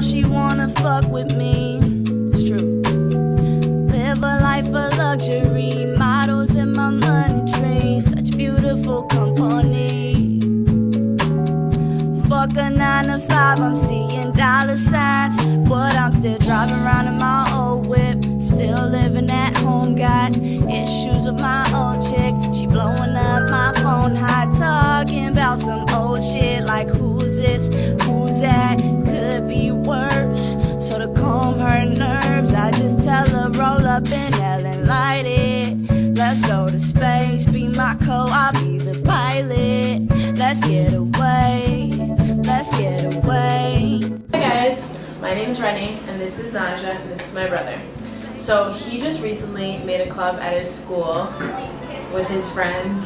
she wanna fuck with me. It's true. Live a life of luxury, models in my money tree, such beautiful company. Fuck a 9 to 5, I'm seeing dollar signs, but I'm still driving around in my old whip. Still living at home, got issues with my old chick. She blowing up my phone high, talking about some old shit like who's this, who's that, could be worse. So to calm her nerves, I just tell her roll up in hell and light it. Let's go to space, be my co, I'll be the pilot. Let's get away, let's get away. Hi guys, my name is Renny and this is Naja and this is my brother. So he just recently made a club at his school with his friend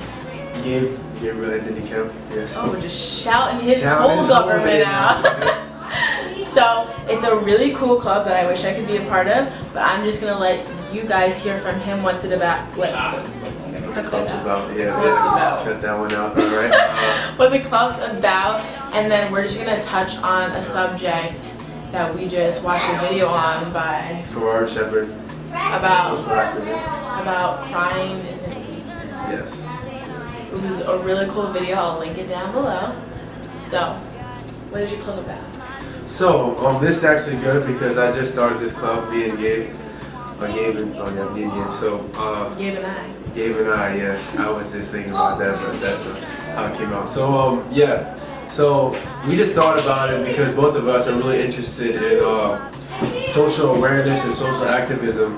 Gabe Anthony Kemp, yes. Oh, we're just shouting his whole government out. So it's a really cool club that I wish I could be a part of, but I'm just gonna let you guys hear from him what's it about. What the club's about, yeah. Shut that one out, alright? What the club's about, and then we're just gonna touch on a subject that we just watched a video on by Ferrari Shepard. About crying isn't easy. Yes. It was a really cool video. I'll link it down below. So, what is your club about? So, this is actually good because I just started this club, me and Gabe. Me and Gabe. So, Gabe and I. Gabe and I, yeah. I was just thinking about that, but that's how it came out. So, yeah. So, we just thought about it because both of us are really interested in social awareness and social activism,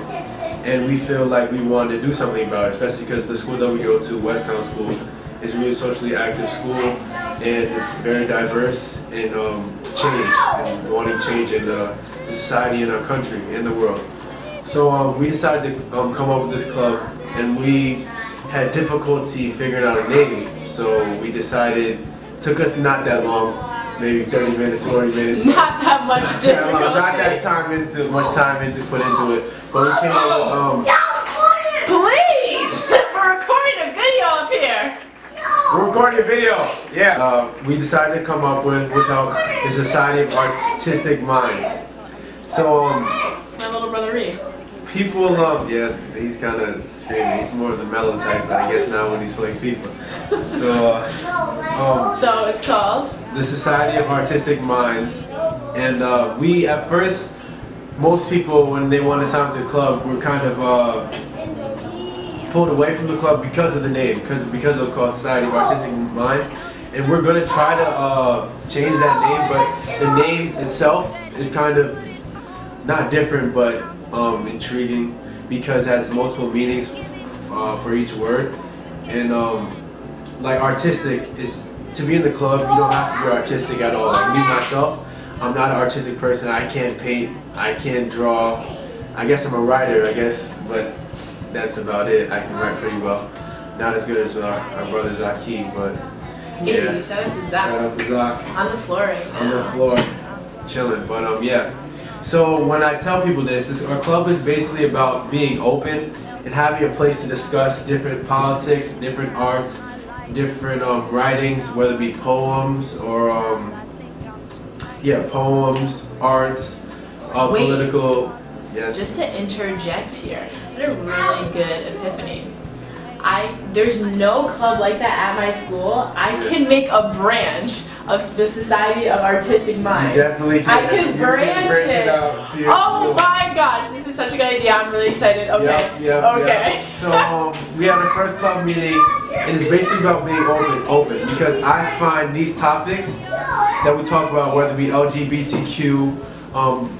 and we feel like we wanted to do something about it, especially because the school that we go to, Westtown School, is a really socially active school, and it's very diverse in change, and wanting change in the society, in our country, in the world. So we decided to come up with this club, and we had difficulty figuring out a name, so we decided, took us not that long, maybe 30 minutes, 40 minutes. Not that much difficulty. Not that much time to put into it. But we came up with, please! We're recording a video up here. We're recording a video, yeah. We decided to come up with the Society of Artistic Minds. So, it's my little brother Reed. People yeah, he's kind of screaming. He's more of the mellow type, but I guess now when he's playing FIFA. So it's called the Society of Artistic Minds, and we at first, most people when they want to sign to the club, were kind of pulled away from the club because of the name, because it was called Society of Artistic Minds, and we're gonna try to change that name, but the name itself is kind of not different, but intriguing because it has multiple meanings for each word, and like artistic is to be in the club. You don't have to be artistic at all. Like me myself, I'm not an artistic person. I can't paint, I can't draw. I guess I'm a writer, I guess, but that's about it. I can write pretty well. Not as good as our brother Zaki, but yeah. Shout out to Zach. Shout out to Zach. On the floor right now. On the floor, chilling. But yeah. So when I tell people this, our club is basically about being open and having a place to discuss different politics, different arts, different writings, whether it be poems or poems, arts, political. Yes. Just to interject here, I had a really good epiphany. There's no club like that at my school. I can make a branch of the Society of Artistic Minds. You definitely can. I can branch it out to your school. My gosh, this is such a good idea. I'm really excited. Okay. Yep. So we had the first club meeting, and it's basically about being open because I find these topics that we talk about, whether it be LGBTQ,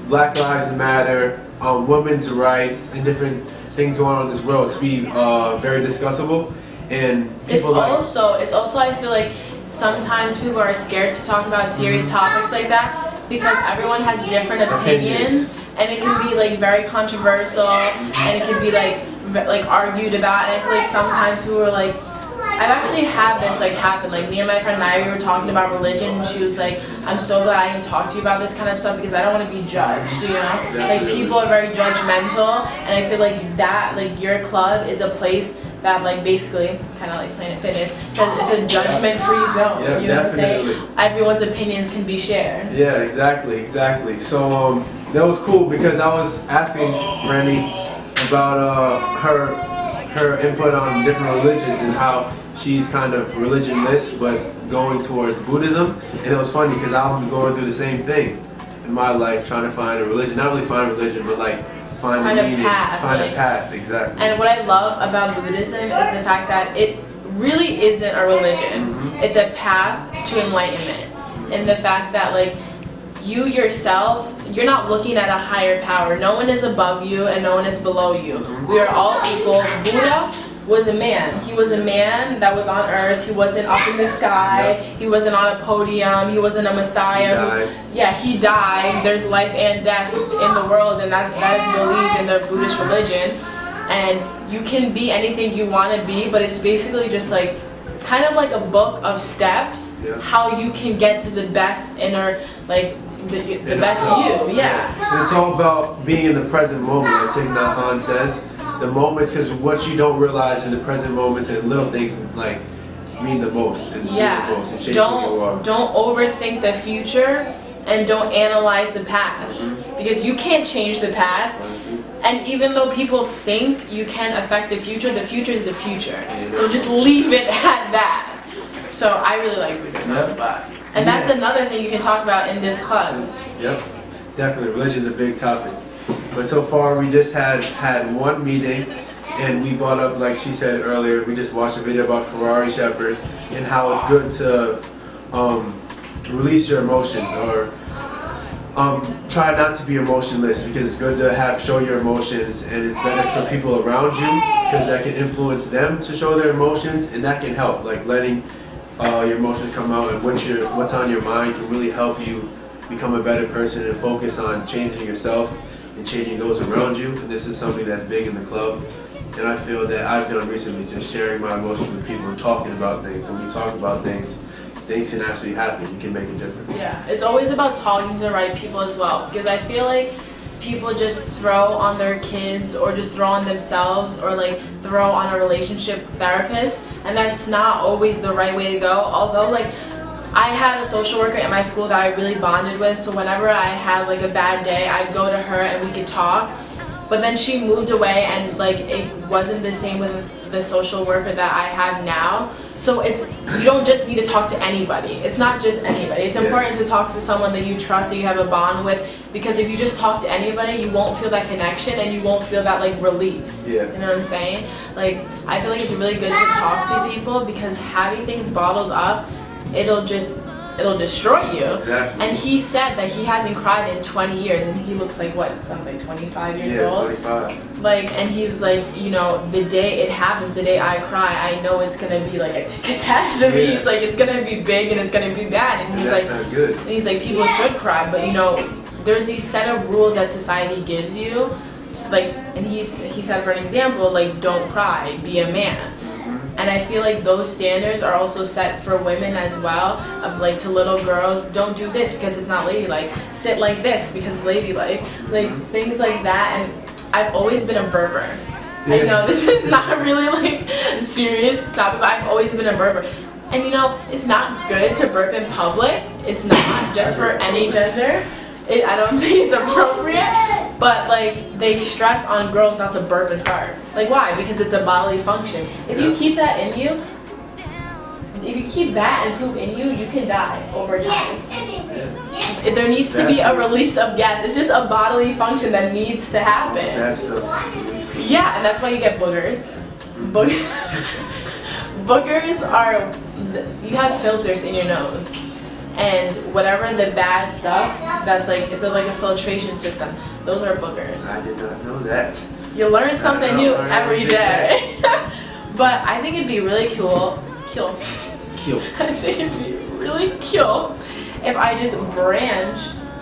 Black Lives Matter, women's rights, and different things going on in this world, to be very discussable, and people it's also I feel like sometimes people are scared to talk about serious topics like that because everyone has different opinions, and it can be like very controversial, and it can be like argued about, and I feel like sometimes people are like, I've actually had this happen. Like me and my friend Nairi were talking about religion, and she was like, I'm so glad I can talk to you about this kind of stuff because I don't want to be judged, you know? Like people are very judgmental, and I feel like that, your club is a place that like basically kind of like Planet Fitness says it's a judgment-free zone. Yeah, you know definitely. what I'm saying? Everyone's opinions can be shared. Yeah, exactly. So that was cool because I was asking Renny about her input on different religions and how she's kind of religionless but going towards Buddhism. And it was funny because I'm going through the same thing in my life, trying to find a religion. Not really find a religion, but like find a meaning, find a path, exactly. And what I love about Buddhism is the fact that it really isn't a religion. It's a path to enlightenment. And the fact that like you yourself, you're not looking at a higher power. No one is above you and no one is below you. We are all equal. Buddha was a man. He was a man that was on earth. He wasn't up in the sky. He wasn't on a podium. He wasn't a messiah. He died. There's life and death in the world, and that is believed in the Buddhist religion. And you can be anything you want to be, but it's basically just like kind of like a book of steps how you can get to the best inner, like the best you. And it's all about being in the present moment, like Thich Nhat Hanh says. The moments, because what you don't realize in the present moments and little things like mean the most and and shape who you are. Don't overthink the future and don't analyze the past because you can't change the past. And even though people think you can affect the future is the future. So just leave it at that. So I really like Buddhism. And that's another thing you can talk about in this club. Yep, definitely. Religion's a big topic. But so far we just had one meeting and we brought up, like she said earlier, we just watched a video about Ferrari Shepard and how it's good to release your emotions or try not to be emotionless, because it's good to show your emotions, and it's better for people around you because that can influence them to show their emotions, and that can help, like letting your emotions come out and what's on your mind can really help you become a better person and focus on changing yourself and changing those around you. And this is something that's big in the club, and I feel that I've done recently, just sharing my emotions with people and talking about things. And when you talk about things can actually happen. You can make a difference. Yeah, it's always about talking to the right people as well, because I feel like people just throw on their kids or just throw on themselves or like throw on a relationship therapist, and that's not always the right way to go. Although like I had a social worker at my school that I really bonded with, so whenever I had like a bad day, I'd go to her and we could talk. But then she moved away, and like it wasn't the same with the social worker that I have now. So you don't just need to talk to anybody. It's not just anybody. It's important to talk to someone that you trust, that you have a bond with, because if you just talk to anybody, you won't feel that connection and you won't feel that like relief. Yeah. You know what I'm saying? Like I feel like it's really good to talk to people, because having things bottled up, it'll destroy you. Exactly. And he said that he hasn't cried in 20 years, and he looks like what, something like 25 years old? 25. Like, and he was like, you know, the day it happens, the day I cry, I know it's gonna be like a catastrophe. Yeah. He's like, it's gonna be big and it's gonna be bad. And he's that's like, not good. and he's like, people should cry, but you know, there's these set of rules that society gives you, like, and he said, for an example, like, don't cry, be a man. And I feel like those standards are also set for women as well, of like to little girls, don't do this because it's not ladylike, sit like this because it's ladylike, like things like that. And I've always been a burper. Yeah. I know this is not really like a serious topic, but I've always been a burper. And you know, it's not good to burp in public. It's not just for any gender. I don't think it's appropriate, but like they stress on girls not to burp and fart. Like why? Because it's a bodily function. If you keep that in you, if you keep that and poop in you, you can die over time. There needs to be a release of gas. It's just a bodily function that needs to happen. Yeah, and that's why you get boogers. Boogers are, you have filters in your nose. And whatever the bad stuff, that's like, it's like a filtration system. Those are boogers. I did not know that. You learn something new every day. But I think it'd be really cool. I think it'd be really cool if I just branch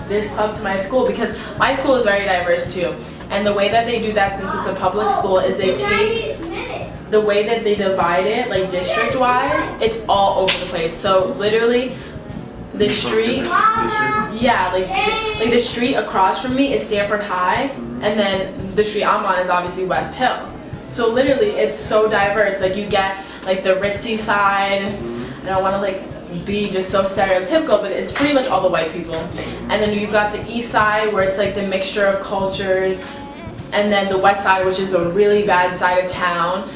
this club to my school, because my school is very diverse too. And the way that they do that, since it's a public school, is they take the way that they divide it, like district-wise, it's all over the place. So literally, the street, yeah, like the street across from me is Stanford High, and then the street I'm on is obviously West Hill. So literally, it's so diverse. Like you get like the ritzy side. I don't want to like be just so stereotypical, but it's pretty much all the white people. And then you've got the east side where it's like the mixture of cultures, and then the west side, which is a really bad side of town.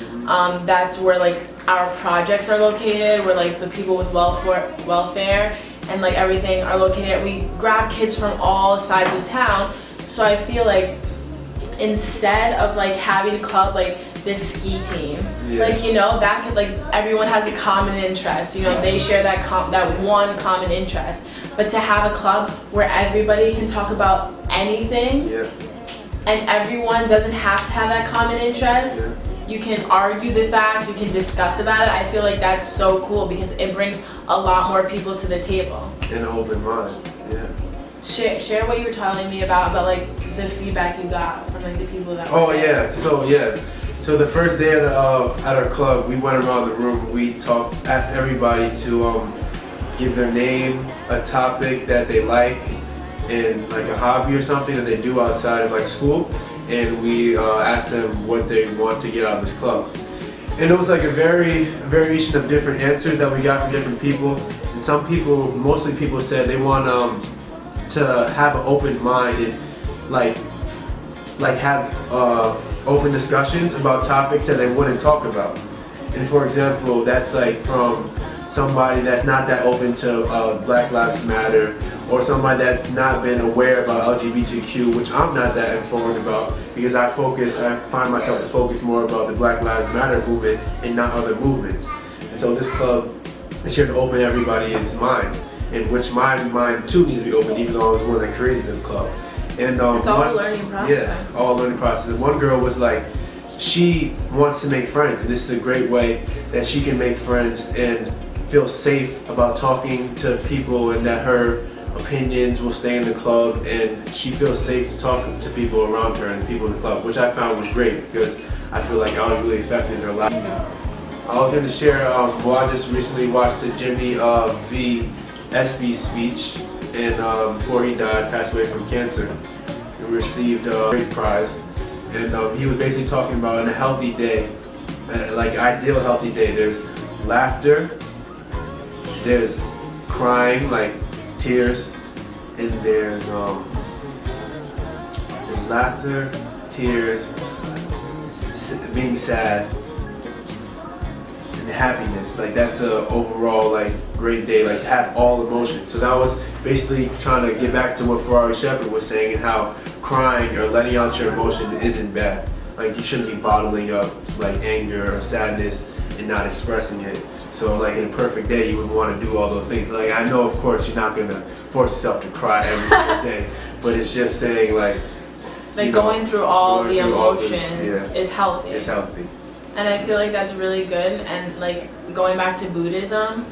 That's where like our projects are located, where like the people with welfare and like everything are located. We grab kids from all sides of town. So I feel like instead of like having a club like this ski team, like you know, that could like everyone has a common interest, you know, they share that one common interest. But to have a club where everybody can talk about anything, and everyone doesn't have to have that common interest, you can argue the fact, you can discuss about it. I feel like that's so cool because it brings a lot more people to the table. An open mind, Share what you were telling me about like the feedback you got from like the people that were there. So the first day at our club, we went around the room, we asked everybody to give their name, a topic that they like, and like a hobby or something that they do outside of like school, and we asked them what they want to get out of this club. And it was like a variation of different answers that we got from different people. And some people, mostly people, said they want to have an open mind and like have open discussions about topics that they wouldn't talk about. And for example, that's like from somebody that's not that open to Black Lives Matter, or somebody that's not been aware about LGBTQ, which I'm not that informed about because I find myself to focus more about the Black Lives Matter movement and not other movements. And so this club is here to open everybody's mind, and which my mind too needs to be open, even though I was the one that created the club. And it's all a learning process. Yeah, all a learning process. And one girl was like, she wants to make friends, and this is a great way that she can make friends and feel safe about talking to people, and that her opinions will stay in the club, and she feels safe to talk to people around her and the people in the club, which I found was great because I feel like I was really affected their life. I was going to share, well, I just recently watched the Jimmy V. SB speech, and before he died, passed away from cancer. He received a great prize, and he was basically talking about in a healthy day, like ideal healthy day, there's laughter, there's crying, like tears, and there's laughter, tears, being sad, and happiness. Like that's a overall like great day, like have all emotions. So that was basically trying to get back to what Ferrari Shepard was saying, and how crying or letting out your emotion isn't bad. Like you shouldn't be bottling up like anger or sadness and not expressing it. So like in a perfect day, you would want to do all those things. Like I know, of course, you're not gonna force yourself to cry every single day, but it's just saying like going through all the emotions is healthy. It's healthy. And I feel like that's really good. And like going back to Buddhism,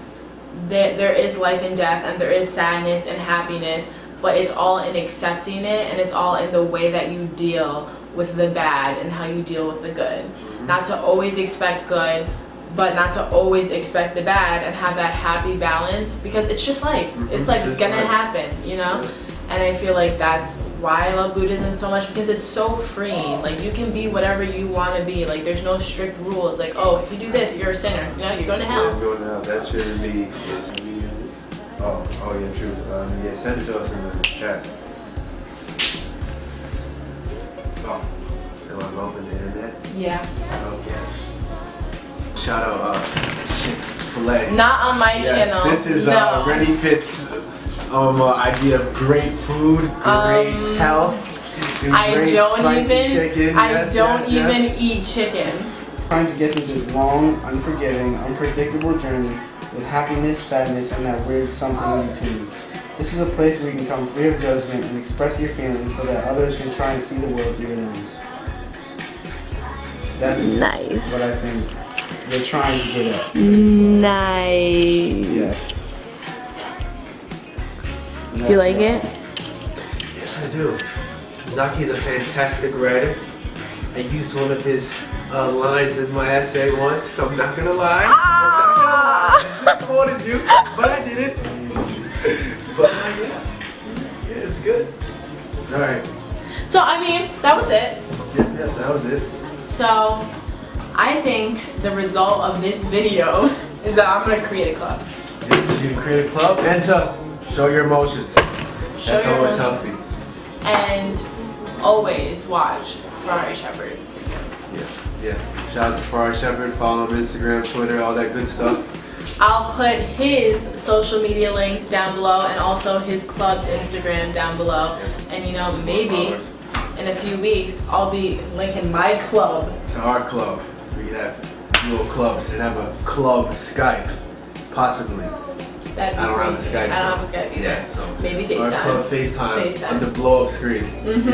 there is life and death, and there is sadness and happiness, but it's all in accepting it, and it's all in the way that you deal with the bad and how you deal with the good. Not to always expect good, but not to always expect the bad, and have that happy balance, because it's just life. It's like it's gonna happen, you know? And I feel like that's why I love Buddhism so much, because it's so freeing. Like you can be whatever you want to be. Like there's no strict rules. Like, oh, if you do this, you're a sinner. You know, you're going to hell. You're going to hell. That shouldn't be. Oh yeah, true. Yeah, send it to us in the chat. Oh, am I open the internet? Yeah. Okay. Shout out Chick-fil-A. Not on my channel. This is Renny Fit's idea of great food, great health. I don't even eat chicken. Trying to get through this long, unforgiving, unpredictable journey with happiness, sadness, and that weird something in between. This is a place where you can come free of judgment and express your feelings so that others can try and see the world through your lens. That's nice. What I think we're trying to get at. Nice. Yes. Do you like it? Yes, I do. Zaki's a fantastic writer. I used one of his lines in my essay once, so I'm not gonna lie. I should have quoted you, but I didn't. But yeah, it's good. Alright. So, I mean, that was it. Yeah, that was it. So, I think the result of this video is that I'm gonna create a club. You can create a club and to show your emotions. That's your always emotions. healthy. And always watch Ferrari Shepard's videos. Yeah. Shout out to Ferrari Shepard. Follow him on Instagram, Twitter, all that good stuff. I'll put his social media links down below and also his club's Instagram down below. And you know, maybe in a few weeks I'll be linking my club to our club. We can have little clubs and have a club Skype, possibly. That'd be I don't have a crazy. Skype. I don't have a Skype either. Yeah, so maybe our FaceTime. club FaceTime on the blow up screen. Mm-hmm.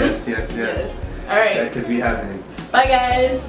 Yes. All right. That could be happening. Bye guys.